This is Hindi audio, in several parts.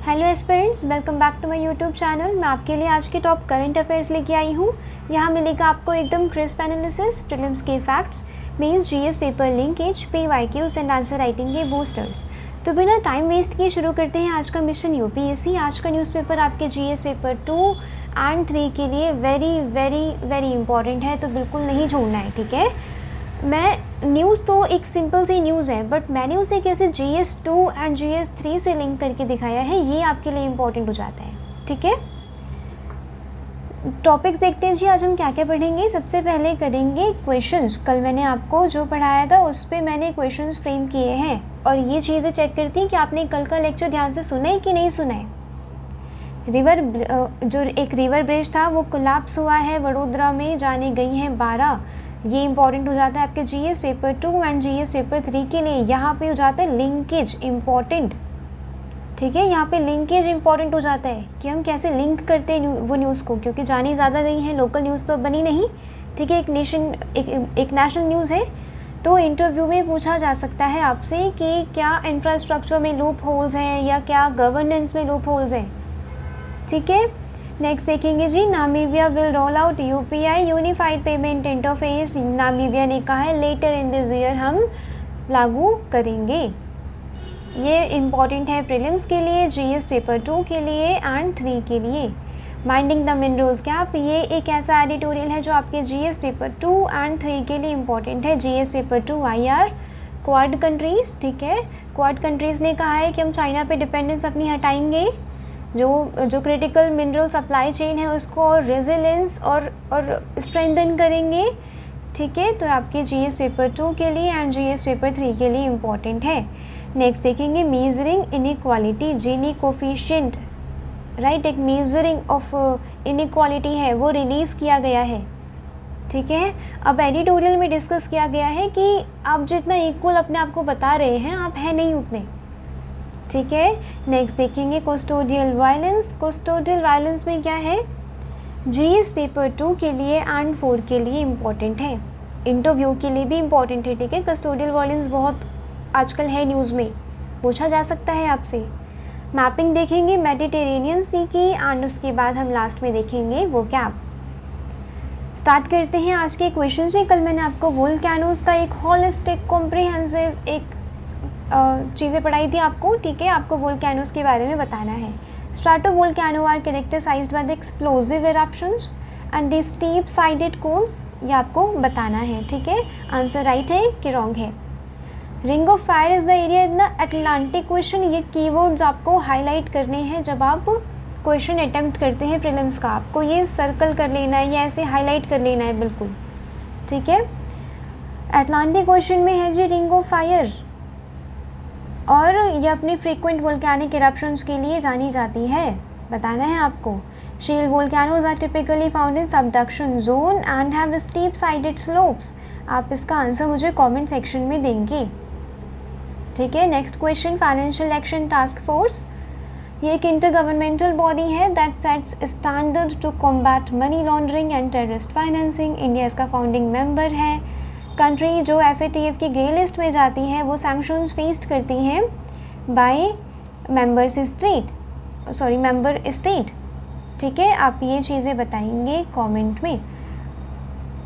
Hello aspirants, welcome back to my YouTube channel. मैं आपके लिए आज के टॉप करंट अफेयर्स लेके आई हूँ। यहाँ मिलेगा आपको एकदम क्रिस्प एनालिसिस, प्रीलिम्स के facts, mains GS paper linkage, PYQs and answer writing के बूस्टर्स। तो बिना टाइम वेस्ट किए शुरू करते हैं आज का मिशन यूपीएससी। आज का न्यूज़पेपर आपके जीएस पेपर 2 एंड 3 के लिए वेरी वेरी वेरी इंपॉर्टेंट है, तो बिल्कुल नहीं छोड़ना है, ठीक है। मैं न्यूज़ तो एक सिंपल सी न्यूज़ है, बट मैंने उसे कैसे GS2 एंड GS3 से लिंक करके दिखाया है, ये आपके लिए इम्पॉर्टेंट हो जाता है, ठीक है। टॉपिक्स देखते हैं जी, आज हम क्या क्या पढ़ेंगे। सबसे पहले करेंगे क्वेश्चंस। कल मैंने आपको जो पढ़ाया था उस पर मैंने क्वेश्चंस फ्रेम किए हैं, और ये चीज़ें चेक करती हैं कि आपने कल का लेक्चर ध्यान से सुना है कि नहीं सुना है। जो एक रिवर ब्रिज था वो कोलैप्स हुआ है वडोदरा में, जाने गई हैं 12। ये इंपॉर्टेंट हो जाता है आपके GS paper 2 and GS paper 3 के लिए। यहाँ पे हो जाता है लिंकेज इम्पॉर्टेंट, ठीक है। यहाँ पे लिंकेज इम्पॉर्टेंट हो जाता है कि हम कैसे लिंक करते हैं वो न्यूज़ को, क्योंकि जानी ज़्यादा गई है, लोकल न्यूज़ तो बनी नहीं, ठीक है। एक नेशनल न्यूज़ है, तो इंटरव्यू में पूछा जा सकता है आपसे कि क्या इंफ्रास्ट्रक्चर में लूप होल्स हैं या क्या गवर्नेंस में लूप होल्स हैं, ठीक है। नेक्स्ट देखेंगे जी, Namibia will roll out UPI unified payment interface. Namibia ने कहा है लेटर इन दिस ईयर हम लागू करेंगे। ये इम्पॉर्टेंट है प्रीलिम्स के लिए, जीएस पेपर 2 के लिए एंड 3 के लिए। माइंडिंग द मिनरल्स गैप, ये एक ऐसा एडिटोरियल है जो आपके जीएस पेपर 2 एंड 3 के लिए इम्पॉर्टेंट है। GS paper 2 IR quad countries, ठीक है। क्वाड कंट्रीज़ ने कहा है कि हम चाइना पे डिपेंडेंस अपनी हटाएंगे, जो क्रिटिकल मिनरल सप्लाई चेन है उसको और रेजिलेंस और स्ट्रेंथन करेंगे, ठीक है। तो आपके जीएस पेपर 2 के लिए एंड जीएस पेपर 3 के लिए इम्पॉर्टेंट है। नेक्स्ट देखेंगे मेजरिंग इनइक्वालिटी, जीनी कोफिशिएंट, राइट। एक मेजरिंग ऑफ इनइक्वालिटी है वो रिलीज़ किया गया है, ठीक है। अब एडिटोरियल में डिस्कस किया गया है कि आप जितना इक्वल अपने आप को बता रहे हैं, आप हैं नहीं उतने, ठीक है। नेक्स्ट देखेंगे कस्टोडियल वायलेंस। कस्टोडियल वायलेंस में क्या है, जीएस पेपर 2 के लिए एंड 4 के लिए इम्पॉर्टेंट है, इंटरव्यू के लिए भी इम्पॉर्टेंट है, ठीक है। कस्टोडियल वायलेंस बहुत आजकल है न्यूज़ में, पूछा जा सकता है आपसे। मैपिंग देखेंगे मेडिटेरेनियन सी की, एंड उसके बाद हम लास्ट में देखेंगे वो कैप। स्टार्ट करते हैं आज के क्वेश्चन से। कल मैंने आपको वोल्केनोज का एक हॉलिस्टिक कॉम्प्रिहेंसिव एक चीज़ें पढ़ाई थी आपको, ठीक है। आपको वोल्केनोज के बारे में बताना है। Stratovolcano are characterized by the explosive eruptions and the steep sided cones, ये आपको बताना है, ठीक है। आंसर राइट है कि रॉन्ग है। Ring of fire is the area in the Atlantic ocean. ये कीवर्ड्स आपको हाईलाइट करने हैं जब आप क्वेश्चन अटेम्प्ट करते हैं प्रीलिम्स का। आपको ये सर्कल कर लेना है या ऐसे हाईलाइट कर लेना है बिल्कुल, ठीक है। अटलांटिक ओशन में है जी रिंग ऑफ फायर, और ये अपनी फ्रीक्वेंट वोल्केनिक इरप्शंस के लिए जानी जाती है, बताना है आपको। Shield volcanoes are typically found in subduction zone and have steep sided slopes. आप इसका आंसर मुझे कमेंट सेक्शन में देंगे, ठीक है। Next question, financial action task force. ये एक इंटर गवर्नमेंटल बॉडी है that sets standard to combat money laundering and terrorist financing. India इसका फाउंडिंग मेंबर है। कंट्री जो FATF की ग्रे लिस्ट में जाती है वो सैंक्शंस फेस करती हैं बाय मेंबर स्टेट, ठीक है। आप ये चीज़ें बताएंगे कमेंट में।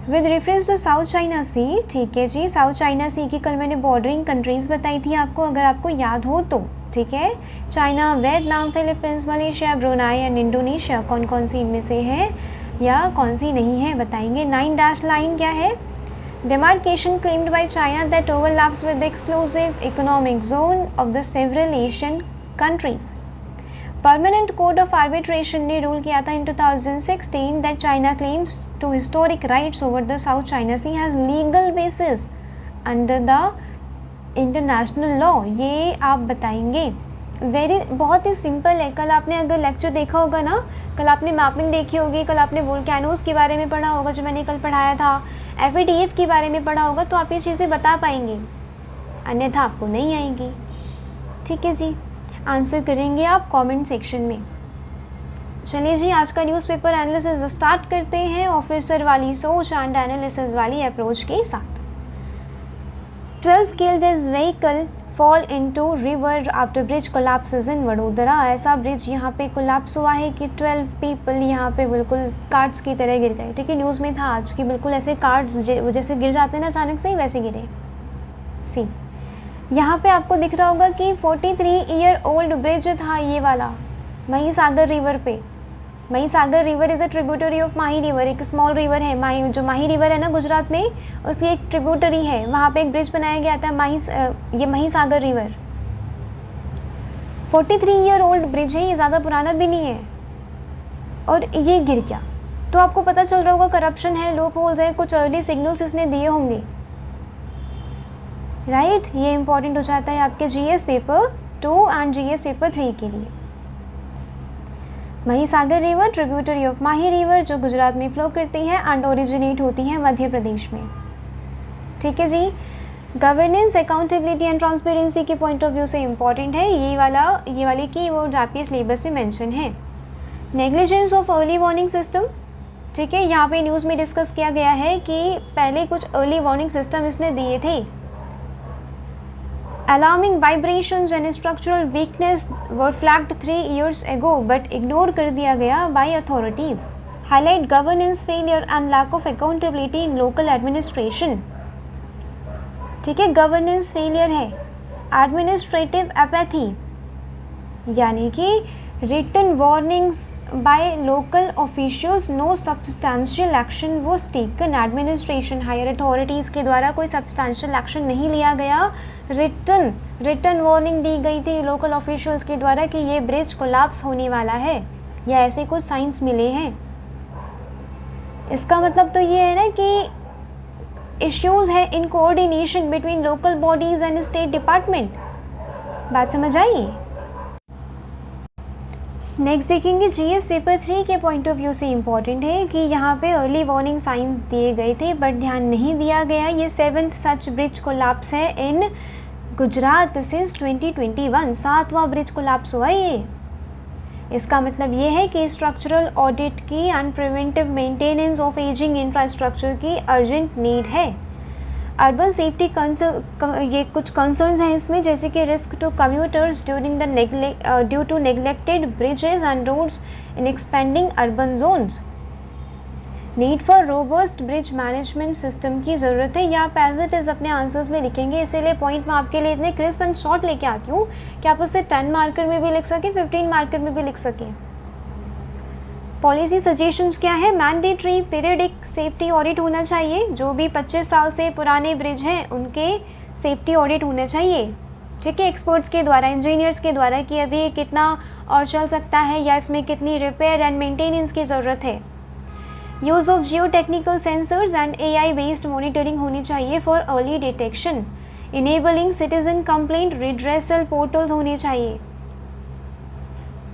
With reference to South China Sea, ठीक है जी। साउथ चाइना सी की कल मैंने बॉर्डरिंग कंट्रीज़ बताई थी आपको, अगर आपको याद हो तो, ठीक है। China, Vietnam, Philippines, Malaysia, Brunei and Indonesia, कौन कौन सी इनमें से है या कौन सी नहीं है बताएंगे। 9 डैश लाइन क्या है, demarcation claimed by China that overlaps with the exclusive economic zone of the several Asian countries. Permanent Court of Arbitration ने रूल किया था in 2016 that China claims to historic rights over the South China Sea has legal basis under the international law. ये आप बताएंगे। बहुत ही सिंपल है। कल आपने अगर लेक्चर देखा होगा ना, कल आपने मैपिंग देखी होगी, कल आपने वोल्केनोज के बारे में पढ़ा होगा जो मैंने कल पढ़ाया था, FATF के बारे में पढ़ा होगा, तो आप ये चीज़ें बता पाएंगे, अन्यथा आपको नहीं आएंगी, ठीक है जी। आंसर करेंगे आप कमेंट सेक्शन में। चलिए जी, आज का न्यूज़पेपर एनालिसिस स्टार्ट करते हैं ऑफिसर वाली सोच एंड एनालिसिस वाली अप्रोच के साथ। 12 killed as vehicle fall into river after bridge collapses in Vadodara. ऐसा ब्रिज यहाँ पे कोलैप्स हुआ है कि 12 पीपल यहाँ पे बिल्कुल कार्ड्स की तरह गिर गए। ठीक है, न्यूज़ में था आज कि बिल्कुल ऐसे कार्ड्स जैसे गिर जाते हैं ना अचानक से ही, वैसे गिरे। सी यहाँ पे आपको दिख रहा होगा कि 43 ईयर ओल्ड ब्रिज था ये वाला महिसागर रिवर पे। Mahisagar river is a tributary of Mahi river, एक स्मॉल रिवर है माही, जो माही रिवर है ना गुजरात में, उसकी एक ट्रिब्यूटरी है, वहाँ पे एक ब्रिज बनाया गया था ये Mahisagar river. 43 year old bridge है, ये ज़्यादा पुराना भी नहीं है, और ये गिर गया। तो आपको पता चल रहा होगा करप्शन है, लूप होल्स है, कुछ अर्ली सिग्नल्स इसने दिए होंगे, राइट। ये इंपॉर्टेंट हो जाता है आपके GS paper 2 and GS paper 3 के लिए। Mahisagar river tributary of Mahi river, जो गुजरात में फ्लो करती है एंड ओरिजिनेट होती है मध्य प्रदेश में। ठीक है जी। गवर्नेंस, अकाउंटेबिलिटी एंड ट्रांसपेरेंसी के पॉइंट ऑफ व्यू से इम्पॉर्टेंट है ये वाले कीवर्ड्स आपके सिलेबस में मेंशन है। Negligence of early warning system, ठीक है, यहाँ पे न्यूज़ में डिस्कस किया गया है कि पहले कुछ अर्ली वार्निंग सिस्टम इसने दिए थे। Alarming vibrations and structural weakness were flagged 3 years ago but ignore कर दिया गया by authorities. Highlight governance failure and lack of accountability in local administration. ठीक है, governance failure है, administrative apathy, यानी कि written warnings by local officials, no substantial action was taken. Administration, higher authorities के द्वारा कोई substantial action नहीं लिया गया। written warning दी गई थी local officials के द्वारा कि ये ब्रिज कोलैप्स होने वाला है, या ऐसे कुछ साइंस मिले हैं। इसका मतलब तो ये है ना कि इश्यूज़ है in coordination between local bodies and state department. बात समझ आई? नेक्स्ट देखेंगे GS पेपर 3 के पॉइंट ऑफ व्यू से इम्पॉर्टेंट है कि यहाँ पे अर्ली वार्निंग साइंस दिए गए थे बट ध्यान नहीं दिया गया। ये 7th सच ब्रिज कोलैप्स है इन गुजरात सिंस 2021, 7वां ब्रिज कोलैप्स हुआ ये। इसका मतलब ये है कि स्ट्रक्चरल ऑडिट की and preventive maintenance of ageing infrastructure की अर्जेंट नीड है। अर्बन सेफ्टी ये कुछ कंसर्न्स हैं इसमें, जैसे कि risk to commuters due to neglected bridges and roads in expanding urban zones. Need for robust bridge management system की ज़रूरत है। या आप एज इट इज़ अपने आंसर्स में लिखेंगे, इसीलिए पॉइंट मैं आपके लिए इतने क्रिस्प एंड शॉर्ट लेके आती हूँ कि आप उससे 10 मार्कर में भी लिख सकें, 15 मार्कर में भी लिख सकें। पॉलिसी सजेशंस क्या है? मैंडेटरी पीरियडिक सेफ्टी ऑडिट होना चाहिए, जो भी 25 साल से पुराने ब्रिज हैं उनके सेफ्टी ऑडिट होने चाहिए। ठीक है, एक्सपर्ट्स के द्वारा, इंजीनियर्स के द्वारा कि अभी ये कितना और चल सकता है या इसमें कितनी रिपेयर एंड मेंटेनेंस की ज़रूरत है। Use of Jio technical sensors and AI based monitoring होनी चाहिए for early detection. Enabling citizen complaint redressal portals होने चाहिए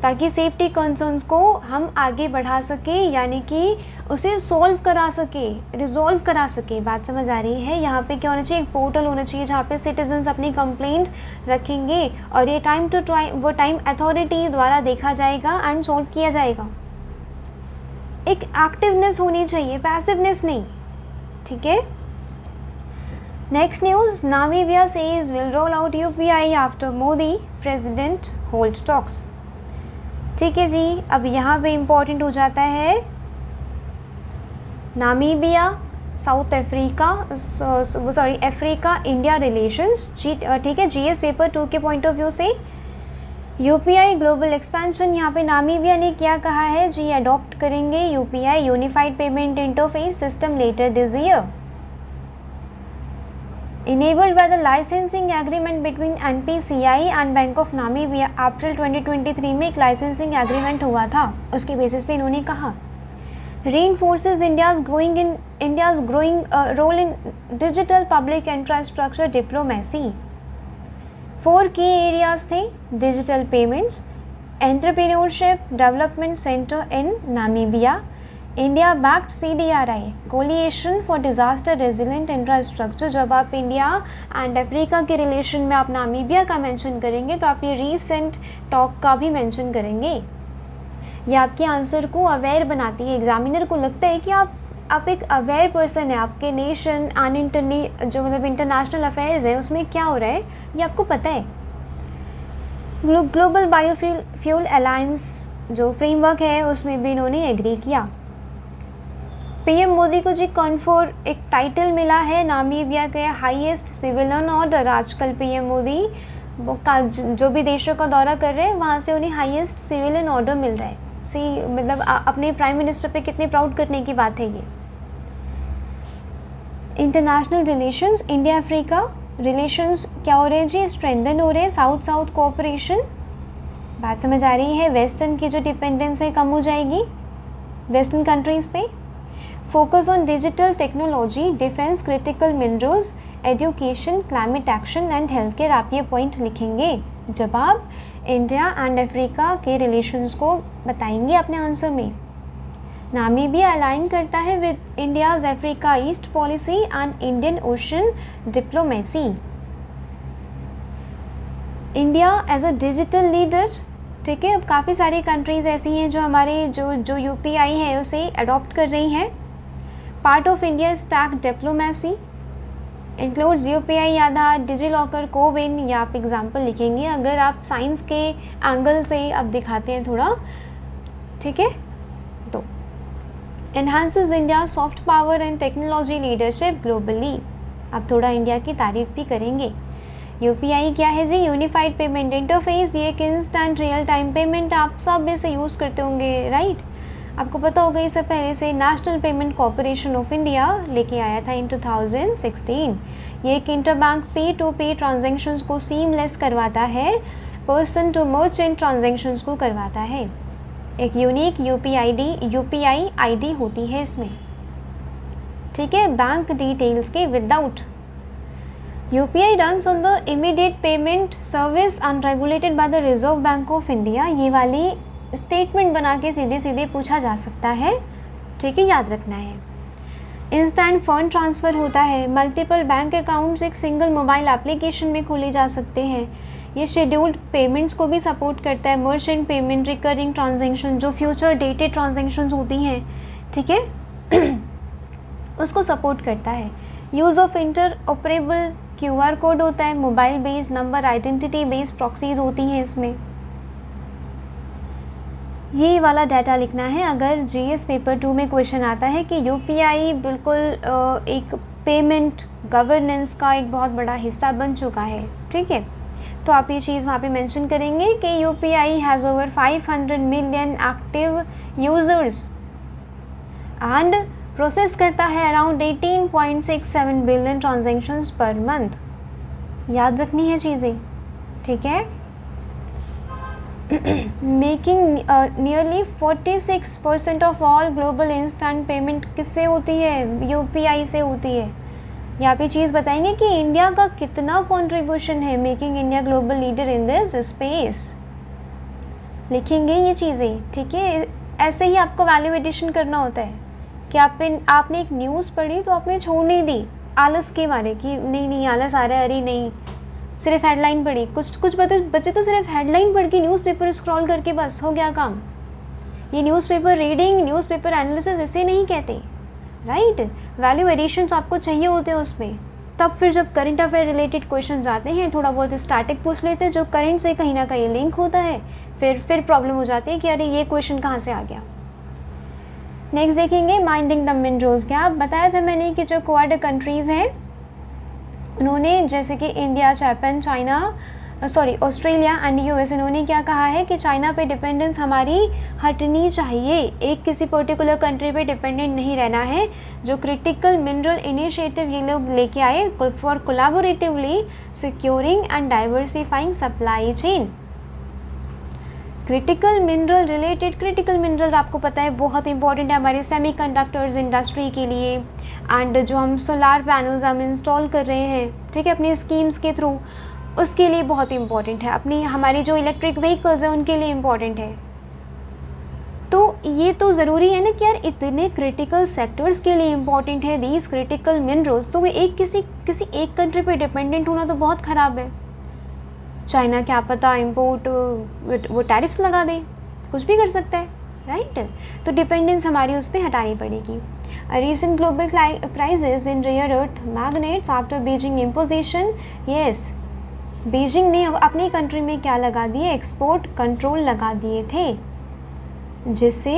ताकि सेफ्टी कंसर्न्स को हम आगे बढ़ा सके, यानी कि उसे सॉल्व करा सके, रिजॉल्व करा सके। बात समझ आ रही है? यहाँ पे क्या होना चाहिए? एक पोर्टल होना चाहिए जहाँ पे सिटीजन्स अपनी कंप्लेंट रखेंगे और ये टाइम टू टाइम वो टाइम अथॉरिटी द्वारा देखा जाएगा एंड सॉल्व किया जाएगा। एक एक्टिवनेस होनी चाहिए, पैसिवनेस नहीं। ठीक है। Next news, Namibia says will roll out UPI after Modi president hold talks. ठीक है जी, अब यहाँ पे इम्पॉर्टेंट हो जाता है Namibia South Africa Africa India relations. ठीक है, GS पेपर 2 के पॉइंट ऑफ व्यू से UPI ग्लोबल एक्सपेंशन, यहाँ पे नामीबिया ने क्या कहा है जी? अडॉप्ट करेंगे UPI unified payment interface system later this year. Enabled by the licensing agreement between NPCI and Bank of Namibia, अप्रैल 2023 में एक लाइसेंसिंग एग्रीमेंट हुआ था, उसके बेसिस पे इन्होंने कहा reinforces India's growing role in digital public infrastructure diplomacy। 4 key areas थे: digital payments, entrepreneurship development center in Namibia, India backed CDRI coalition for disaster resilient infrastructure. जब आप इंडिया एंड अफ्रीका के रिलेशन में आप नामीबिया का मेंशन करेंगे तो आप ये रीसेंट टॉक का भी मेंशन करेंगे। ये आपके आंसर को अवेयर बनाती है। एग्जामिनर को लगता है कि आप आप एक अवेयर पर्सन है, आपके नेशन एंड जो मतलब इंटरनेशनल अफेयर्स है उसमें क्या हो रहा है ये आपको पता है। ग्लोबल बायोफ्यूल अलायंस जो फ्रेमवर्क है उसमें भी इन्होंने एग्री किया। पीएम मोदी को जी कॉन्फोर एक टाइटल मिला है नामीबिया के हाईएस्ट सिविलियन ऑर्डर। आजकल पीएम मोदी का जो भी देशों का दौरा कर रहे हैं वहाँ से उन्हें हाईएस्ट सिविलियन ऑर्डर मिल रहा है। सही मतलब अपने प्राइम मिनिस्टर पे कितने प्राउड करने की बात है ये। International relations, India Africa relations क्या हो रहे हैं जी, स्ट्रेंथन हो रहे हैं। साउथ साउथ कोऑपरेशन, बात समझ आ रही है। वेस्टर्न की जो डिपेंडेंस है कम हो जाएगी वेस्टर्न कंट्रीज़ पे। Focus on digital technology, defence, critical minerals, education, climate action and health care, आप ये पॉइंट लिखेंगे जब आप इंडिया एंड अफ्रीका के रिलेशंस को बताएंगे अपने आंसर में। नामीबिया अलाइन करता है with India's Africa east policy and Indian Ocean diplomacy. India as a digital leader, ठीक है। अब काफ़ी सारी कंट्रीज़ ऐसी हैं जो हमारे जो यूपीआई है उसे अडॉप्ट कर रही हैं। Part of India stack diplomacy includes UPI, Aadhaar, DigiLocker, CoWIN, या आप एग्जाम्पल लिखेंगे अगर आप साइंस के एंगल से आप दिखाते हैं थोड़ा, ठीक है। तो enhances India soft power and technology leadership globally, आप थोड़ा इंडिया की तारीफ भी करेंगे। यूपीआई क्या है जी, यूनिफाइड पेमेंट इंटरफेस, ये एक इंस्टेंट रियल टाइम पेमेंट, आप सब इसे यूज़ करते होंगे राइट। आपको पता होगा इससे पहले से national payment corporation of India लेके आया था इन 2016। ये एक इंटरबैंक P2P ट्रांजेक्शन्स को सीमलेस करवाता है, पर्सन टू मर्चेंट ट्रांजेक्शन्स को करवाता है। एक यूनिक यूपीआई आईडी होती है इसमें, ठीक है। बैंक डिटेल्स के without UPI runs on the immediate payment service and regulated by the reserve bank of India. ये वाली स्टेटमेंट बना के सीधे सीधे पूछा जा सकता है, ठीक है, याद रखना है। इंस्टेंट फंड ट्रांसफ़र होता है, मल्टीपल बैंक अकाउंट्स एक सिंगल मोबाइल एप्लीकेशन में खोले जा सकते हैं। ये शेड्यूल्ड पेमेंट्स को भी सपोर्ट करता है, मर्चेंट पेमेंट, रिकरिंग ट्रांजेक्शन जो फ्यूचर डेटेड ट्रांजेक्शन्स होती हैं, ठीक है उसको सपोर्ट करता है। Use of inter operable QR code होता है, mobile based number identity based proxies होती हैं इसमें। ये वाला डाटा लिखना है अगर जीएस पेपर 2 में क्वेश्चन आता है कि यूपीआई बिल्कुल एक पेमेंट गवर्नेंस का एक बहुत बड़ा हिस्सा बन चुका है, ठीक है। तो आप ये चीज़ वहाँ पे मेंशन करेंगे कि UPI has over 500 million active users and process करता है around 18.67 billion transactions per month. याद रखनी है चीज़ें, ठीक है। Making nearly 46% of all global instant payment किससे होती है, यूपीआई से होती है। यहाँ पे चीज़ बताएंगे कि इंडिया का कितना कंट्रीब्यूशन है, making India global leader in this space, लिखेंगे ये चीज़ें, ठीक है। ऐसे ही आपको वैल्यू एडिशन करना होता है कि आपने एक न्यूज़ पढ़ी तो आपने छोड़ नहीं दी आलस के मारे कि नहीं आलस आ रहा है, अरे नहीं सिर्फ हेडलाइन पढ़ी। कुछ बच्चे तो सिर्फ हेडलाइन पढ़ के न्यूज़पेपर स्क्रॉल करके बस हो गया काम। ये न्यूज़पेपर रीडिंग, न्यूज़पेपर एनालिसिस इसे नहीं कहते, राइट। वैल्यू एडिशंस आपको चाहिए होते हैं उसमें। तब फिर जब करंट अफेयर रिलेटेड क्वेश्चन आते हैं थोड़ा बहुत स्टैटिक पूछ लेते हैं जो करंट से कहीं ना कहीं लिंक होता है, फिर प्रॉब्लम हो जाती है कि अरे ये क्वेश्चन कहाँ से आ गया। नेक्स्ट देखेंगे माइंडिंग द मिनरल्स। क्या बताया था मैंने कि जो क्वाड कंट्रीज़ हैं उन्होंने जैसे कि India, Japan, Australia and US, इन्होंने क्या कहा है कि चाइना पे डिपेंडेंस हमारी हटनी चाहिए, एक किसी पर्टिकुलर कंट्री पे डिपेंडेंट नहीं रहना है। जो क्रिटिकल मिनरल इनिशिएटिव ये लोग लेके आए for collaboratively securing and diversifying supply chain. Critical mineral आपको पता है बहुत इंपॉर्टेंट है हमारे सेमीकंडक्टर्स इंडस्ट्री के लिए, एंड जो हम सोलार पैनल्स हम इंस्टॉल कर रहे हैं, ठीक है, अपनी स्कीम्स के थ्रू, उसके लिए बहुत इंपॉर्टेंट है। हमारी जो इलेक्ट्रिक व्हीकल्स हैं उनके लिए इम्पॉर्टेंट है। तो ये तो ज़रूरी है ना कि यार इतने क्रिटिकल सेक्टर्स के लिए इम्पॉर्टेंट है दीज क्रिटिकल मिनरल्स, तो एक किसी एक कंट्री पे डिपेंडेंट होना तो बहुत ख़राब है। चाइना क्या पता इम्पोर्ट वो टैरिफ्स लगा दे, कुछ भी कर सकता है। राइट। तो डिपेंडेंस हमारी उस पर हटानी पड़ेगी। Recent global crisis in rare earth magnets after Beijing imposition, yes, Beijing ने अपनी कंट्री में क्या लगा दिए, एक्सपोर्ट कंट्रोल लगा दिए थे, जिससे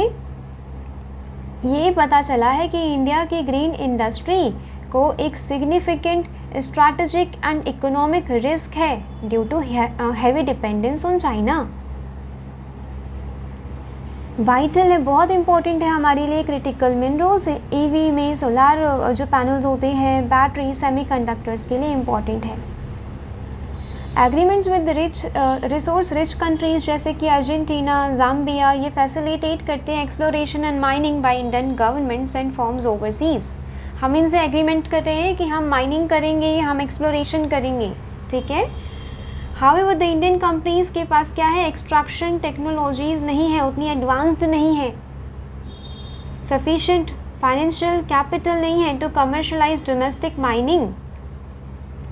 ये पता चला है कि इंडिया की ग्रीन इंडस्ट्री को एक significant strategic and economic risk है due to heavy dependence on China. Vital है, बहुत इंपॉर्टेंट है हमारे लिए। क्रिटिकल मिनरल्स ईवी में सोलार जो पैनल्स होते हैं, बैटरी, सेमीकंडक्टर्स के लिए इम्पॉर्टेंट है। Agreements with resource rich countries जैसे कि अर्जेंटीना, जाम्बिया, ये फैसिलिटेट करते हैं exploration and mining by Indian governments and firms overseas. हम इनसे एग्रीमेंट कर रहे हैं कि हम माइनिंग करेंगे, हम एक्सप्लोरेशन करेंगे, ठीक है। हाउएवर द इंडियन कंपनीज के पास क्या है, एक्सट्रैक्शन टेक्नोलॉजीज नहीं है, उतनी एडवांस्ड नहीं है, सफिशिएंट फाइनेंशियल कैपिटल नहीं है टू कमर्शलाइज डोमेस्टिक माइनिंग,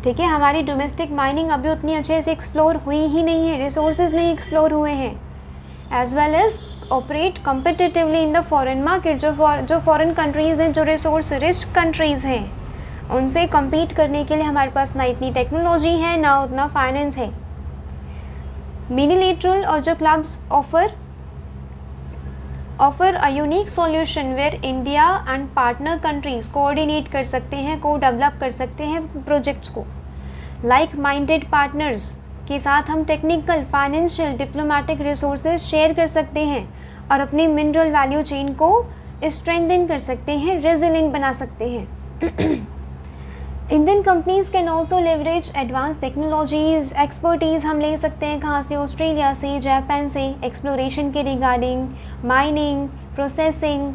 ठीक है। हमारी डोमेस्टिक माइनिंग अभी उतनी अच्छे से एक्सप्लोर हुई ही नहीं है, रिसोर्सेज नहीं एक्सप्लोर हुए हैं, as well as operate competitively in the foreign market. जो फॉरेन कंट्रीज़ हैं, जो रिसोर्स रिच कंट्रीज़ हैं, उनसे compete करने के लिए हमारे पास ना इतनी टेक्नोलॉजी है, ना उतना फाइनेंस है। मिनीलेटरल और जो clubs offer a unique solution where India and partner countries coordinate कर सकते हैं, को डेवलप कर सकते हैं प्रोजेक्ट्स को। लाइक माइंडेड पार्टनर्स के साथ हम technical, financial, diplomatic resources share कर सकते हैं और अपनी मिनरल वैल्यू चेन को स्ट्रेंथन कर सकते हैं, रेजिलिएंट बना सकते हैं। Indian companies can also leverage advance technologies, expertise हम ले सकते हैं कहाँ से, ऑस्ट्रेलिया से, जापान से, एक्सप्लोरेशन के रिगार्डिंग, माइनिंग, प्रोसेसिंग,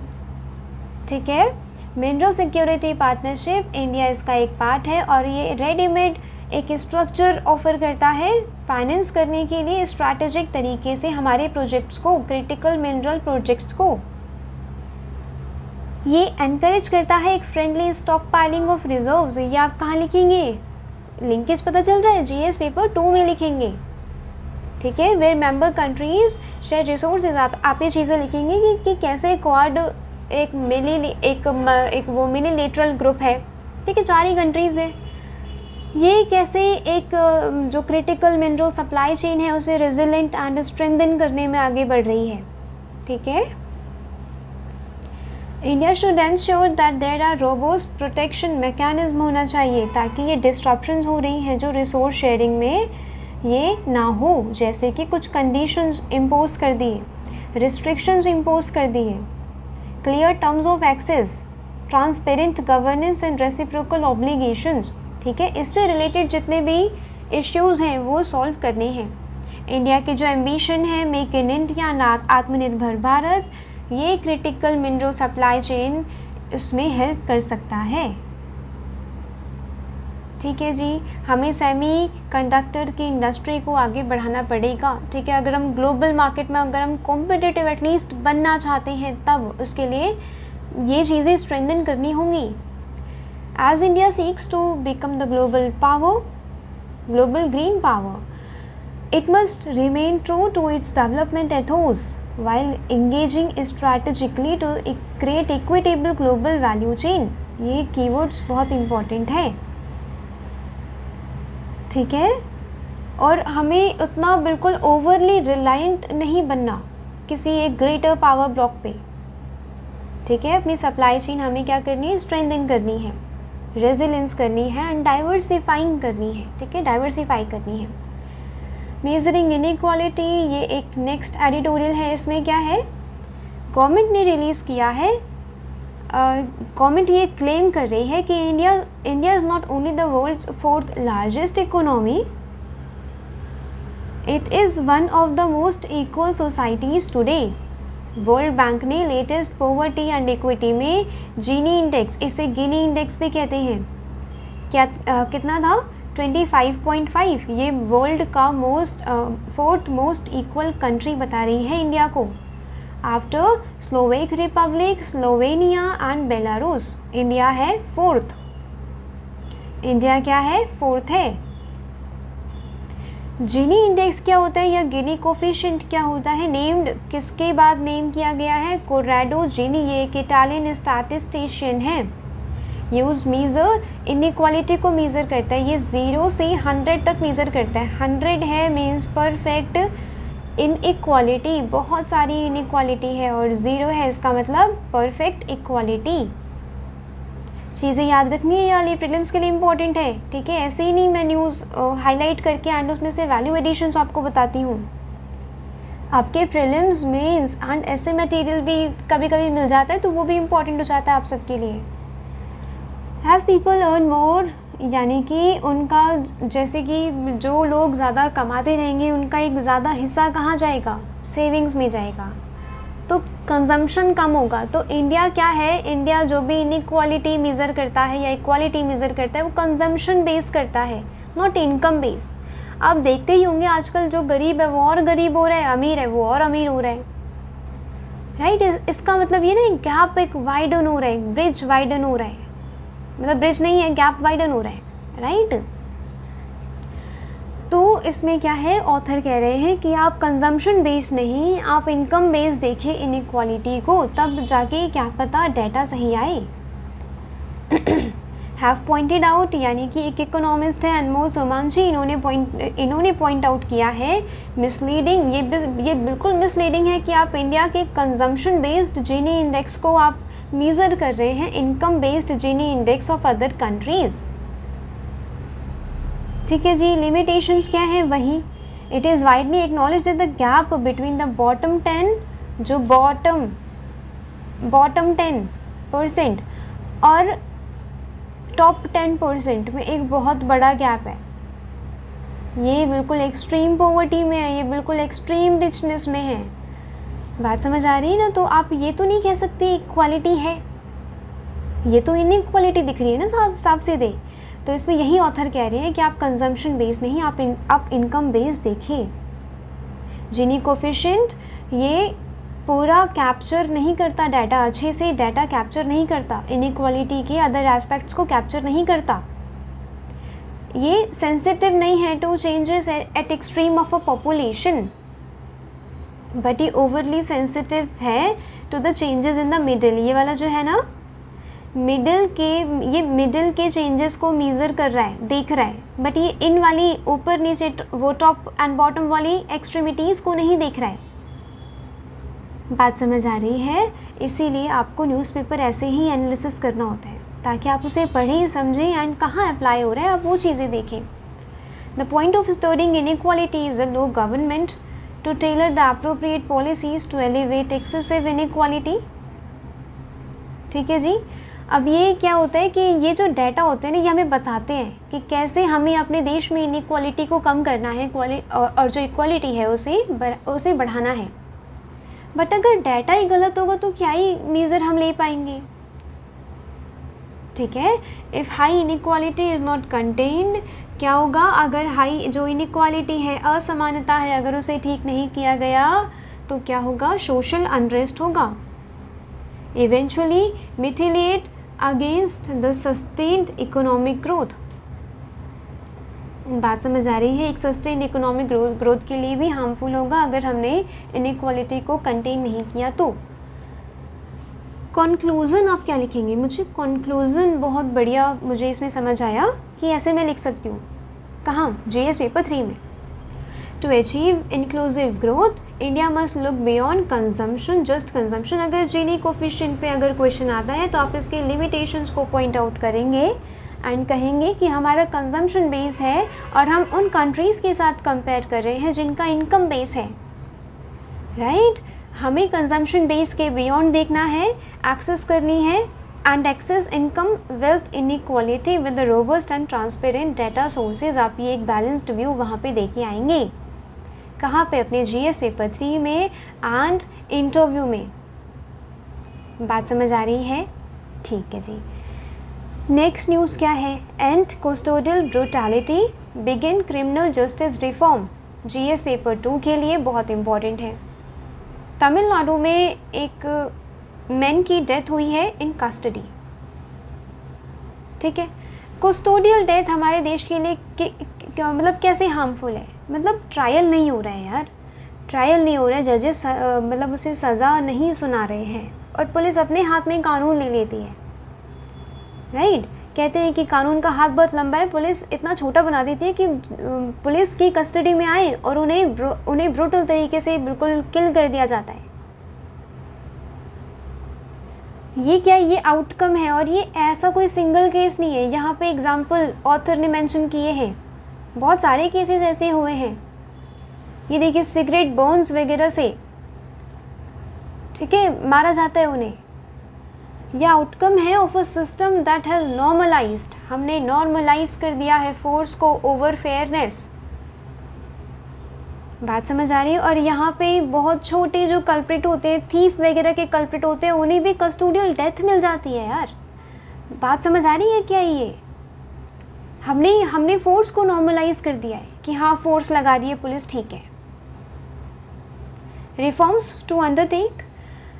ठीक है। मिनरल सिक्योरिटी पार्टनरशिप इंडिया इसका एक पार्ट है और ये रेडीमेड एक स्ट्रक्चर ऑफर करता है फाइनेंस करने के लिए स्ट्रैटेजिक तरीके से हमारे प्रोजेक्ट्स को, क्रिटिकल मिनरल प्रोजेक्ट्स को। ये एनकरेज करता है एक friendly stock piling of reserves. ये आप कहाँ लिखेंगे, लिंकेज पता चल रहा है, जीएस पेपर 2 में लिखेंगे, ठीक है। Where member countries share resources, आप ये चीज़ें लिखेंगे कि कैसे क्वाड एक वो मिनीलेटरल ग्रुप है, ठीक है, 4 ही कंट्रीज़ हैं, ये कैसे एक जो क्रिटिकल मिनरल सप्लाई चेन है उसे रेजिलिएंट एंड स्ट्रेंथन करने में आगे बढ़ रही है, ठीक है। India should ensure that there are robust protection mechanism होना चाहिए ताकि ये डिस्ट्रप्शंस हो रही हैं जो रिसोर्स शेयरिंग में ये ना हो, जैसे कि कुछ कंडीशंस इम्पोज कर दिए, रिस्ट्रिक्शंस इम्पोज कर दिए, clear terms of access, transparent governance and reciprocal obligations, ठीक है। इससे रिलेटेड जितने भी इश्यूज़ हैं वो सॉल्व करने हैं। इंडिया की जो एम्बिशन है मेक इन इंडिया, आत्मनिर्भर भारत, ये क्रिटिकल मिनरल सप्लाई चेन उसमें हेल्प कर सकता है, ठीक है जी। हमें सेमी कंडक्टर की इंडस्ट्री को आगे बढ़ाना पड़ेगा, ठीक है। अगर हम ग्लोबल मार्केट में अगर हम कॉम्पिटिटिव एटलीस्ट बनना चाहते हैं तब उसके लिए ये चीज़ें स्ट्रेंथन करनी होंगी। As India seeks to become the global power, global green power, it must remain true to its development ethos while engaging strategically to create equitable global value chain। ये कीवर्ड्स बहुत इम्पॉर्टेंट है, ठीक है। और हमें उतना बिल्कुल ओवरली रिलायंट नहीं बनना किसी एक ग्रेटर पावर ब्लॉक पे, ठीक है। अपनी सप्लाई चेन हमें क्या करनी है, स्ट्रेंथन करनी है, रेजिलिएंस करनी है एंड डाइवर्सिफाइंग करनी है, ठीक है, डाइवर्सिफाई करनी है। मेजरिंग इनइक्वालिटी, ये एक नेक्स्ट एडिटोरियल है, इसमें क्या है, गवर्नमेंट ने रिलीज़ किया है, गवर्नमेंट ये क्लेम कर रही है कि India is not only the world's 4th largest economy, it is one of the most equal societies today. World bank ने लेटेस्ट पॉवर्टी एंड इक्विटी में जीनी इंडेक्स, इसे गिनी इंडेक्स भी कहते हैं, क्या कितना था, 25.5, ये वर्ल्ड का 4th मोस्ट इक्वल कंट्री बता रही है इंडिया को, after Slovak Republic, Slovenia and Belarus. India है 4th, इंडिया क्या है, 4th है। जीनी इंडेक्स क्या होता है या गिनी कोफिशिएंट क्या होता है? नेम्ड किसके बाद नेम किया गया है? कोराडो जीनी, ये एक इटालियन स्टैटिस्टिशियन है। यूज मीज़र, इनइक्वालिटी को मीज़र करता है, ये 0 से 100 तक मीज़र करता है। 100 है मीन्स परफेक्ट इनइक्वालिटी, बहुत सारी इनइक्वालिटी है, और 0 है इसका मतलब परफेक्ट इक्वालिटी। चीज़ें याद रखनी है, ये वाली प्रीलिम्स के लिए इंपॉर्टेंट है, ठीक है। ऐसे ही नहीं मैं न्यूज़ हाईलाइट करके एंड उसमें से वैल्यू एडिशंस आपको बताती हूँ। आपके प्रीलिम्स मेंस एंड ऐसे मटेरियल भी कभी कभी मिल जाता है, तो वो भी इम्पॉर्टेंट हो जाता है आप सबके लिए। हैज़ पीपल अर्न मोर, यानी कि उनका, जैसे कि जो लोग ज़्यादा कमाते रहेंगे उनका एक ज़्यादा हिस्सा कहाँ जाएगा? सेविंग्स में जाएगा, तो कंजम्पशन कम होगा। तो इंडिया क्या है? इंडिया जो भी इनइक्वालिटी मेज़र करता है या इक्वालिटी मेज़र करता है वो कंजम्पशन बेस करता है, नॉट इनकम बेस। आप देखते ही होंगे आजकल जो गरीब है वो और गरीब हो रहा है, अमीर है वो और अमीर हो रहा है, राइट। इसका मतलब ये ना, गैप एक वाइडन हो रहा है, ब्रिज वाइडन हो रहा है, मतलब ब्रिज नहीं है, गैप वाइडन हो रहा है, राइट। तो इसमें क्या है, ऑथर कह रहे हैं कि आप कंजम्पशन बेस नहीं, आप इनकम बेस देखें इनइक्वालिटी को, तब जाके क्या पता डाटा सही आए। हैव पॉइंटेड आउट, यानी कि एक इकोनॉमिस्ट है अनमोल सोमांशी, इन्होंने पॉइंट आउट किया है मिसलीडिंग, ये बिल्कुल मिसलीडिंग है कि आप इंडिया के कंजम्पशन बेस्ड जीनी इंडेक्स को आप मेज़र कर रहे हैं income based Gini index of other countries, ठीक है जी। लिमिटेशंस क्या है? वही, it is widely acknowledge that the gap between the bottom 10, जो बॉटम 10% और टॉप 10% में एक बहुत बड़ा गैप है। ये बिल्कुल एक्सट्रीम पॉवर्टी में है, ये बिल्कुल एक्सट्रीम रिचनेस में है। बात समझ आ रही है ना? तो आप ये तो नहीं कह सकते इक्वालिटी है, ये तो इनइक्वालिटी दिख रही है ना साफ से दे। तो इसमें यही ऑथर कह रहे हैं कि आप कंजम्पशन बेस नहीं, आप इनकम बेस देखिए। जीनी कोफिशिएंट ये पूरा कैप्चर नहीं करता डाटा, अच्छे से डाटा कैप्चर नहीं करता, इनइक्वालिटी के अदर एस्पेक्ट्स को कैप्चर नहीं करता। ये सेंसिटिव नहीं है to changes at extreme of a population, but ये ओवरली सेंसिटिव है to the changes in the middle. ये वाला जो है ना, मिडिल के चेंजेस को मीज़र कर रहा है, देख रहा है, बट ये इन वाली ऊपर नीचे वो टॉप एंड बॉटम वाली एक्सट्रीमिटीज़ को नहीं देख रहा है। बात समझ आ रही है? इसीलिए आपको न्यूज़पेपर ऐसे ही एनालिसिस करना होता है, ताकि आप उसे पढ़ें, समझें एंड कहाँ अप्लाई हो रहा है आप वो चीज़ें देखें। The point of studying inequality is allow government to tailor the appropriate policies to elevate excessive inequality, ठीक है जी। अब ये क्या होता है कि ये जो डाटा होते हैं ना, ये हमें बताते हैं कि कैसे हमें अपने देश में इनइक्वालिटी को कम करना है, और जो इक्वालिटी है उसे बढ़ाना है। बट अगर डाटा ही गलत होगा तो क्या ही मेज़र हम ले पाएंगे, ठीक है। If high inequality is not contained, क्या होगा अगर हाई जो इनइक्वालिटी है, असमानता है, अगर उसे ठीक नहीं किया गया तो क्या होगा? सोशल अनरेस्ट होगा। Eventually militate against the sustained economic growth. बात समझ आ रही है? एक सस्टेन्ड इकोनॉमिक ग्रोथ के लिए भी हार्मफुल होगा अगर हमने इनइक्वालिटी को कंटेन नहीं किया तो। कंक्लूज़न आप क्या लिखेंगे? मुझे कंक्लूज़न बहुत बढ़िया मुझे इसमें समझ आया कि ऐसे मैं लिख सकती हूँ। कहाँ? जीएस पेपर 3 में। To achieve inclusive growth India must look beyond consumption, just consumption. अगर जीनी कोफिशिएंट पे अगर क्वेश्चन आता है तो आप इसके लिमिटेशंस को पॉइंट आउट करेंगे एंड कहेंगे कि हमारा कंजम्पशन बेस है और हम उन कंट्रीज़ के साथ कंपेयर कर रहे हैं जिनका इनकम बेस है, राइट। हमें कंजम्पशन बेस के बियॉन्ड देखना है, एक्सेस करनी है and access income wealth inequality with the robust and transparent data sources. आप ये एक बैलेंस्ड व्यू वहाँ पे देके आएंगे। कहाँ पे? अपने जीएस पेपर 3 में एंड इंटरव्यू में। बात समझ आ रही है? ठीक है जी। नेक्स्ट न्यूज़ क्या है? And custodial brutality begin criminal justice reform. GS paper 2 के लिए बहुत इम्पॉर्टेंट है। तमिलनाडु में एक मैन की डेथ हुई है इन कस्टडी, ठीक है। कोस्टोडियल डेथ हमारे देश के लिए मतलब कैसे हार्मफुल है? मतलब ट्रायल नहीं हो रहा है यार, ट्रायल नहीं हो रहा है, जजेस मतलब उसे सज़ा नहीं सुना रहे हैं और पुलिस अपने हाथ में कानून ले लेती है, राइट। कहते हैं कि कानून का हाथ बहुत लंबा है, पुलिस इतना छोटा बना देती है कि पुलिस की कस्टडी में आए और उन्हें ब्रूटल तरीके से बिल्कुल किल कर दिया जाता है। ये क्या, ये आउटकम है और ये ऐसा कोई सिंगल केस नहीं है। यहाँ पे एग्जाम्पल ऑथर ने मेंशन किए हैं, बहुत सारे केसेस ऐसे हुए हैं। ये देखिए सिगरेट बर्न्स वगैरह से, ठीक है, मारा जाता है उन्हें। यह आउटकम है of a system that has normalised, हमने नॉर्मलाइज कर दिया है फोर्स को ओवर फेयरनेस। बात समझ आ रही है। और यहाँ पे बहुत छोटे जो कल्प्रिट होते हैं, थीफ वगैरह के कल्प्रिट होते हैं, उन्हें भी कस्टोडियल डेथ मिल जाती है यार। बात समझ आ रही है क्या? ये हमने फोर्स को नॉर्मलाइज कर दिया है कि हाँ फोर्स लगा रही है पुलिस, ठीक है। Reforms to undertake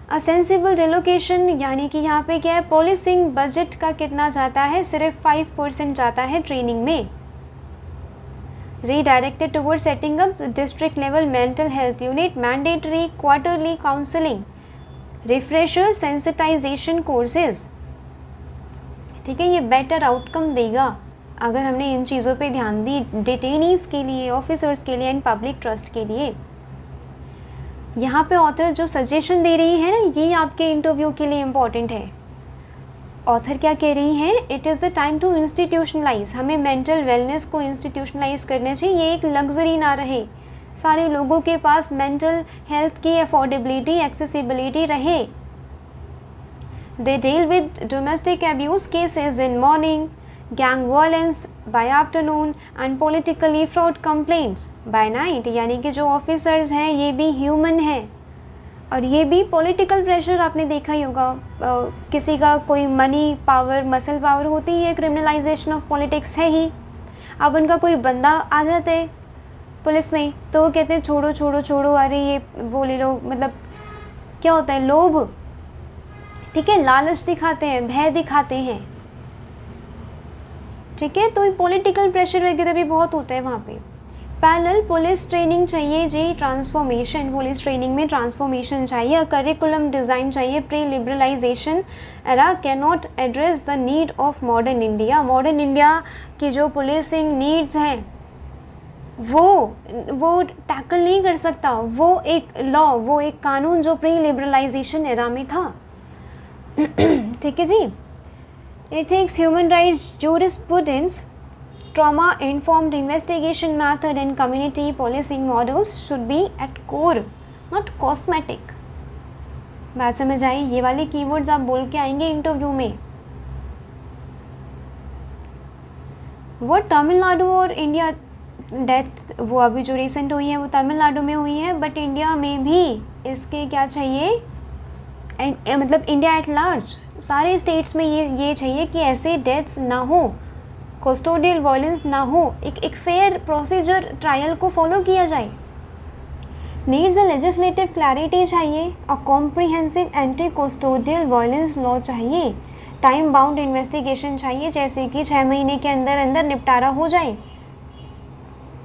a sensible relocation, यानी कि यहाँ पे क्या है, पॉलिसिंग बजट का कितना जाता है, सिर्फ 5% जाता है ट्रेनिंग में। Redirected towards setting up district level mental health unit, mandatory quarterly counseling, refresher sensitization courses। ठीक है, ये बेटर आउटकम देगा अगर हमने इन चीज़ों पे ध्यान दी, डिटेनीज के लिए, ऑफिसर्स के लिए एंड पब्लिक ट्रस्ट के लिए। यहाँ पे ऑथर जो सजेशन दे रही है ना, ये आपके इंटरव्यू के लिए इम्पॉर्टेंट है। ऑथर क्या कह रही हैं, it is the time to institutionalise, हमें मेंटल वेलनेस को इंस्टीट्यूशनलाइज करना चाहिए। ये एक लग्जरी ना रहे, सारे लोगों के पास मेंटल हेल्थ की अफोर्डेबिलिटी, एक्सेसिबिलिटी रहे। They deal with domestic abuse cases in morning, gang violence by afternoon and politically fraud complaints by night. यानी कि जो ऑफिसर्स हैं ये भी ह्यूमन हैं और ये भी पॉलिटिकल प्रेशर आपने देखा ही होगा। किसी का कोई मनी पावर, मसल पावर होती है, क्रिमिनलाइजेशन ऑफ पॉलिटिक्स है ही। अब उनका कोई बंदा आ जाता है पुलिस में तो वो कहते हैं छोड़ो छोड़ो छोड़ो, अरे ये वो ले लो, मतलब क्या होता है, लोभ, ठीक है, लालच दिखाते हैं, भय दिखाते हैं, ठीक है। तो पॉलिटिकल प्रेशर वगैरह भी बहुत होता है वहाँ पे। पैरेलल पुलिस ट्रेनिंग चाहिए जी, ट्रांसफॉर्मेशन, पुलिस ट्रेनिंग में ट्रांसफॉर्मेशन चाहिए, करिकुलम डिज़ाइन चाहिए। Pre liberalisation era can not address the need of modern India. Modern India की जो पुलिसिंग नीड्स हैं वो टैकल नहीं कर सकता। वो एक लॉ, वो एक कानून जो प्री लिबरलाइजेशन एरा में था, ठीक है जी। Ethics, human rights, jurisprudence, trauma informed investigation method and community policing models should be at core, not cosmetic। बात समझ आई? ये वाले कीवर्ड्स आप बोल के आएंगे इंटरव्यू में। वो तमिलनाडु और इंडिया डेथ, वो अभी जो रिसेंट हुई है वो तमिलनाडु में हुई है, बट इंडिया में भी इसके क्या चाहिए, मतलब इंडिया एट लार्ज सारे स्टेट्स में ये चाहिए कि ऐसे डेथ्स ना हो, कस्टोडियल वायलेंस ना हो, एक फेयर प्रोसीजर ट्रायल को फॉलो किया जाए। नीड्स अ लेजिस्लेटिव क्लैरिटी चाहिए, a comprehensive anti custodial violence law चाहिए, टाइम बाउंड इन्वेस्टिगेशन चाहिए, जैसे कि 6 महीने के अंदर अंदर निपटारा हो जाए,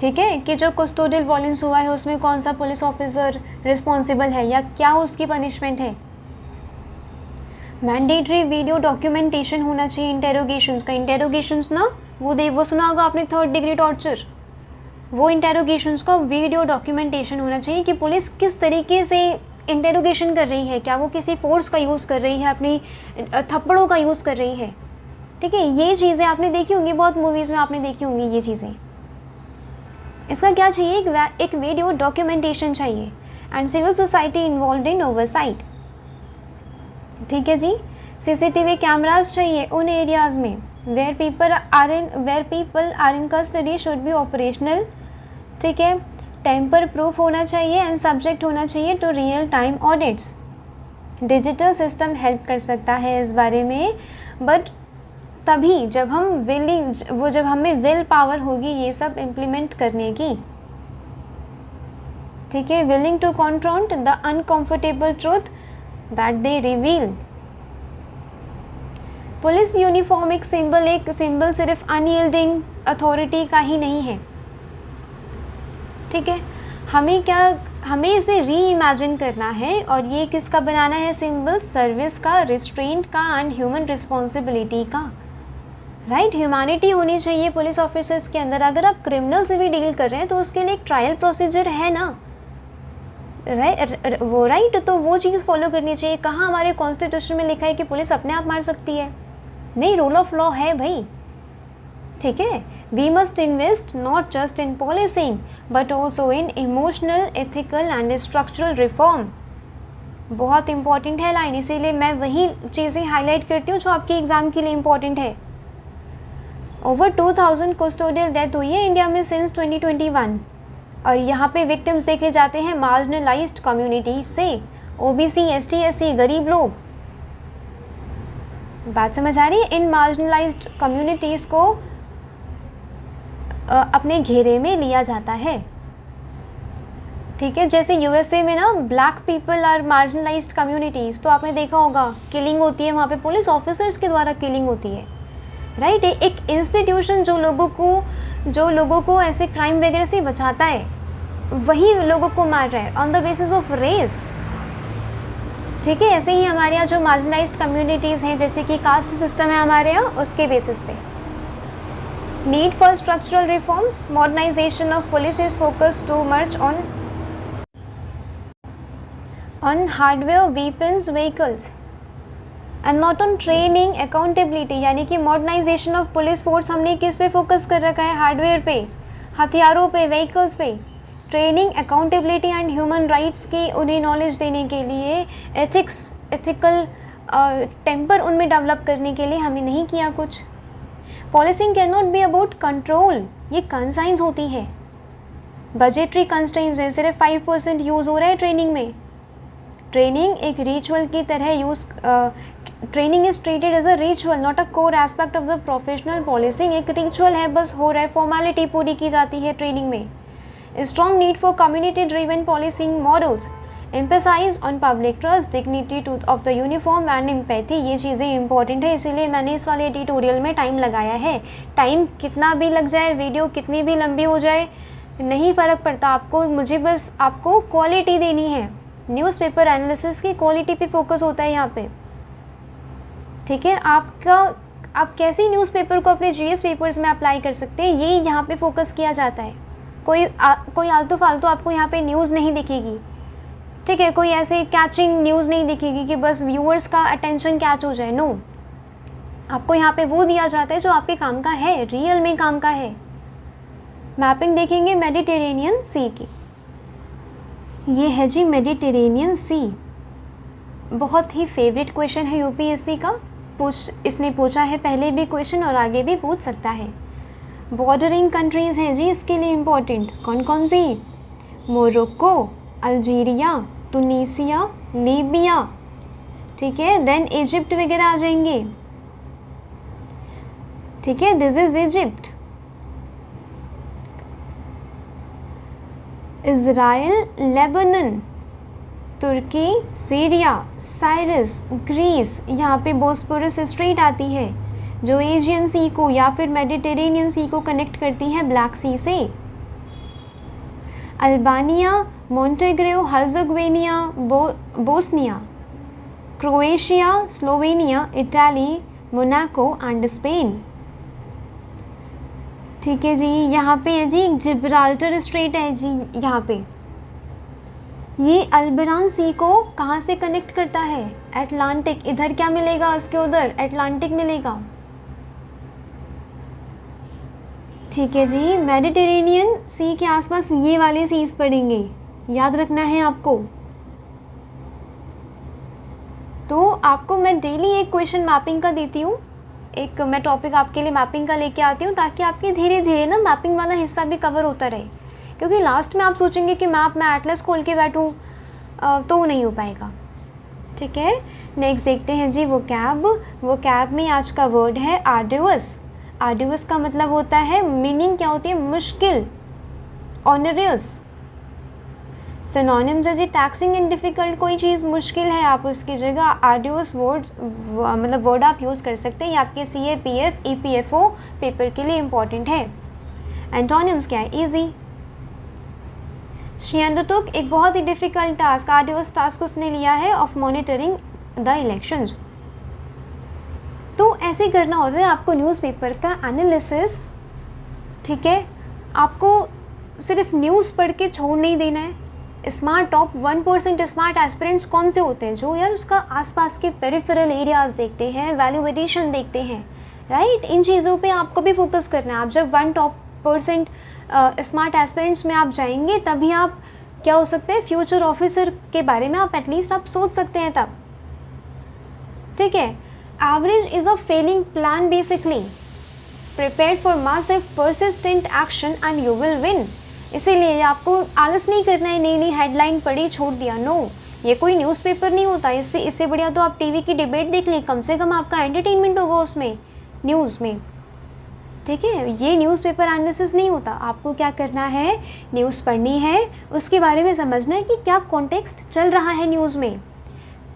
ठीक है, कि जो कस्टोडियल वायलेंस हुआ है उसमें कौन सा पुलिस ऑफिसर रिस्पॉन्सिबल है या क्या उसकी पनिशमेंट है। मैंडेटरी वीडियो डॉक्यूमेंटेशन होना चाहिए इंटेरोगेशंस का। इंटेरोगेशंस ना वो सुना होगा आपने, 3rd डिग्री टॉर्चर, वो इंटेरोगेशंस का वीडियो डॉक्यूमेंटेशन होना चाहिए कि पुलिस किस तरीके से इंटेरोगेशन कर रही है, क्या वो किसी फोर्स का यूज़ कर रही है, अपनी थप्पड़ों का यूज़ कर रही है, ठीक है। ये चीज़ें आपने देखी होंगी, बहुत मूवीज़ में आपने देखी होंगी ये चीज़ें। इसका क्या चाहिए, एक वीडियो डॉक्यूमेंटेशन चाहिए and civil society involve in oversight, ठीक है जी। सीसीटीवी कैमरास चाहिए उन एरियाज़ में where people are in custody should be operational, ठीक है। टेम्पर प्रूफ होना चाहिए एंड सब्जेक्ट होना चाहिए to real time audits. Digital system help कर सकता है इस बारे में, बट तभी जब हमें विल पावर होगी ये सब इम्प्लीमेंट करने की, ठीक है। Willing to confront the uncomfortable truth that they reveal. Police uniform एक सिंबल सिर्फ अनयील्डिंग अथॉरिटी का ही नहीं है, ठीक है, हमें इसे री इमेजिन करना है और ये किसका बनाना है सिंबल, सर्विस का, रिस्ट्रेंट का एंड ह्यूमन रिस्पॉन्सिबिलिटी का, राइट। ह्यूमैनिटी होनी चाहिए पुलिस ऑफिसर्स के अंदर। अगर आप क्रिमिनल से भी डील कर रहे हैं तो उसके लिए एक ट्रायल प्रोसीजर है ना, राइट, तो वो चीज़ फॉलो करनी चाहिए। कहाँ हमारे कॉन्स्टिट्यूशन में लिखा है कि पुलिस अपने आप मार सकती है? नहीं, रूल ऑफ लॉ है भाई, ठीक है। We must invest not just in policing but also in emotional, ethical and structural reform. बहुत इंपॉर्टेंट है लाइन, इसीलिए मैं वही चीज़ें हाईलाइट करती हूँ जो आपके एग्ज़ाम के लिए इम्पॉर्टेंट है। ओवर 2000 कस्टोडियल डेथ हुई है इंडिया में सिंस 2021 और यहाँ पे विक्टिम्स देखे जाते हैं मार्जिनलाइज्ड कम्युनिटी से, ओबीसी, एसटी, एससी, गरीब लोग। बात समझ आ रही है? इन मार्जिनलाइज्ड कम्युनिटीज़ को अपने घेरे में लिया जाता है, ठीक है। जैसे यूएसए में ना black people are marginalised communities, तो आपने देखा होगा किलिंग होती है वहाँ पे, पुलिस ऑफिसर्स के द्वारा किलिंग होती है, राइट। एक इंस्टीट्यूशन जो लोगों को ऐसे क्राइम वगैरह से बचाता है वही लोगों को मार रहा है on the basis of race, ठीक है। ऐसे ही हमारे यहाँ जो मार्जिनलाइज्ड कम्युनिटीज़ हैं, जैसे कि कास्ट सिस्टम है हमारे यहाँ, उसके बेसिस पे। Need for structural reforms, modernisation of police is focus too much on hardware, weapons, vehicles and not on training, accountability. यानी कि मॉडर्नाइजेशन ऑफ पुलिस फोर्स हमने किस पे फोकस कर रखा है? हार्डवेयर पे, हथियारों पे, व्हीकल्स पे। Training, accountability and human rights की उन्हें नॉलेज देने के लिए, एथिकल टेम्पर उनमें डेवलप करने के लिए हमें नहीं किया कुछ। Policing can not be about control, ये कंसाइंस होती है। बजटरी कंस्ट्रेंट्स है, सिर्फ 5% यूज़ हो रहा है ट्रेनिंग में। ट्रेनिंग एक रिचुअल की तरह training is treated as a ritual, not a core aspect of the professional policing. एक रिचुअल है, बस हो रहा है, फॉर्मेलिटी पूरी की जाती है ट्रेनिंग में। Strong need for community driven policing models, emphasise on public trust, dignity of the uniform and empathy. ये चीज़ें इंपॉर्टेंट है, इसीलिए मैंने इस वाले एडिटोरियल में टाइम लगाया है। टाइम कितना भी लग जाए, वीडियो कितनी भी लंबी हो जाए, नहीं फ़र्क पड़ता आपको, मुझे बस आपको क्वालिटी देनी है। न्यूज़पेपर एनालिसिस की क्वालिटी पे फोकस होता है यहाँ पे, ठीक है। आप कैसी न्यूज़पेपर को अपने जीएस पेपर्स में अप्लाई कर सकते हैं, ये यहाँ पे फोकस किया जाता है। कोई आलतू फालतू आपको यहाँ पे न्यूज़ नहीं दिखेगी, ठीक है। कोई ऐसे कैचिंग न्यूज़ नहीं दिखेगी कि बस व्यूअर्स का अटेंशन कैच हो जाए, नो। आपको यहाँ पे वो दिया जाता है जो आपके काम का है, रियल में काम का है। मैपिंग देखेंगे मेडिटेरेनियन सी की, ये है जी मेडिटेरेनियन सी। बहुत ही फेवरेट क्वेश्चन है यूपीएससी का, इसने पूछा है पहले भी क्वेश्चन और आगे भी पूछ सकता है। बॉर्डरिंग कंट्रीज़ हैं जी इसके लिए इम्पोर्टेंट, कौन कौन सी? मोरक्को, अल्जीरिया, तुनीसिया, लीबिया, ठीक है। देन इजिप्ट वगैरह आ जाएंगे, ठीक है। This is Egypt. Israel, Lebanon, Turkey, Syria, Cyprus, Greece. यहाँ पे बोस्पोरस स्ट्रेट आती है जो एजियन सी को या फिर मेडिटेरेनियन सी को कनेक्ट करती है ब्लैक सी से। Albania, Montenegro, Herzegovina, Bosnia, Croatia, Slovenia, Italy, Monaco and Spain, ठीक है जी। यहाँ पे है जी जिब्राल्टर स्ट्रेट है जी, यहाँ पे ये अल्बरान सी को कहाँ से कनेक्ट करता है? अटलांटिक। इधर क्या मिलेगा उसके उधर? अटलांटिक मिलेगा, ठीक है जी। मेडिटेरेनियन सी के आसपास ये वाले सीज पड़ेंगे, याद रखना है आपको। तो आपको मैं डेली एक क्वेश्चन मैपिंग का देती हूँ, एक मैं टॉपिक आपके लिए मैपिंग का लेके आती हूँ, ताकि आपके धीरे धीरे ना मैपिंग वाला हिस्सा भी कवर होता रहे। क्योंकि लास्ट में आप सोचेंगे कि मैं एटलस खोल के बैठूँ, तो नहीं हो पाएगा, ठीक है। नेक्स्ट देखते हैं जी वो कैब में आज का वर्ड है आर्डुअस। आर्डुअस का मतलब होता है, मीनिंग क्या होती है? मुश्किल, ऑनरियस। सिनोनिम्स है जी टैक्सिंग एंड डिफ़िकल्ट, कोई चीज़ मुश्किल है आप उसकी जगह आर्डुअस वर्ड आप यूज़ कर सकते हैं। ये आपके CAPF EPFO पेपर के लिए इम्पॉर्टेंट है। एंटोनिम्स क्या है? ईजी, शी अंडरटुक एक बहुत ही डिफ़िकल्ट टास्क, आर्डियस टास्क उसने लिया है ऑफ मॉनिटरिंग द इलेक्शंस। तो ऐसे करना होता है आपको न्यूज़पेपर का एनालिसिस, ठीक है। आपको सिर्फ न्यूज़ पढ़ के छोड़ नहीं देना है। स्मार्ट टॉप 1% स्मार्ट एस्पिरेंट्स कौन से होते हैं? जो यार उसका आसपास के पेरिफेरल एरियाज़ देखते हैं, वैल्यू एडिशन देखते हैं, राइट। इन चीज़ों पे आपको भी फोकस करना है। आप जब 1% स्मार्ट एस्पिरेंट्स में आप जाएंगे तभी आप क्या हो सकते हैं, फ्यूचर ऑफिसर के बारे में आप एटलीस्ट आप सोच सकते हैं तब, ठीक है। Average is a failing plan basically, prepare for massive persistent action and you will win. इसीलिए आपको आलस नहीं करना है, नई नई हेडलाइन पढ़ी छोड़ दिया, नो, ये कोई न्यूज़पेपर नहीं होता। इससे बढ़िया तो आप टीवी की डिबेट देख लें, कम से कम आपका एंटरटेनमेंट होगा उसमें, न्यूज़ में, ठीक है। ये न्यूज़पेपर एनालिसिस नहीं होता। आपको क्या करना है, न्यूज़ पढ़नी है, उसके बारे में समझना है कि क्या कॉन्टेक्स्ट चल रहा है न्यूज़ में,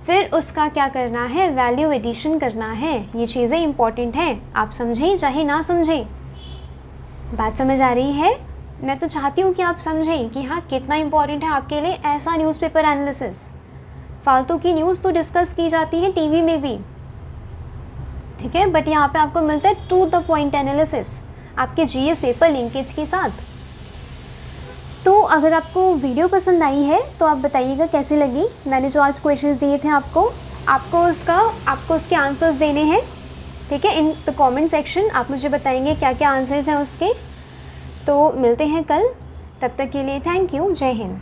फिर उसका क्या करना है, वैल्यू एडिशन करना है। ये चीज़ें इंपॉर्टेंट हैं, आप समझें चाहे ना समझें। बात समझ आ रही है? मैं तो चाहती हूँ कि आप समझें कि हाँ कितना इम्पॉर्टेंट है आपके लिए ऐसा न्यूज़पेपर एनालिसिस। फालतू की न्यूज़ तो डिस्कस की जाती है टीवी में भी, ठीक है, बट यहाँ पे आपको मिलता है टू द पॉइंट एनालिसिस आपके जीएस पेपर लिंकेज के साथ। तो अगर आपको वीडियो पसंद आई है तो आप बताइएगा कैसी लगी। मैंने जो आज क्वेश्चंस दिए थे आपको उसके आंसर्स देने हैं, ठीक है। इन द कमेंट सेक्शन आप मुझे बताएंगे क्या क्या आंसर्स हैं उसके। तो मिलते हैं कल, तब तक के लिए थैंक यू, जय हिंद।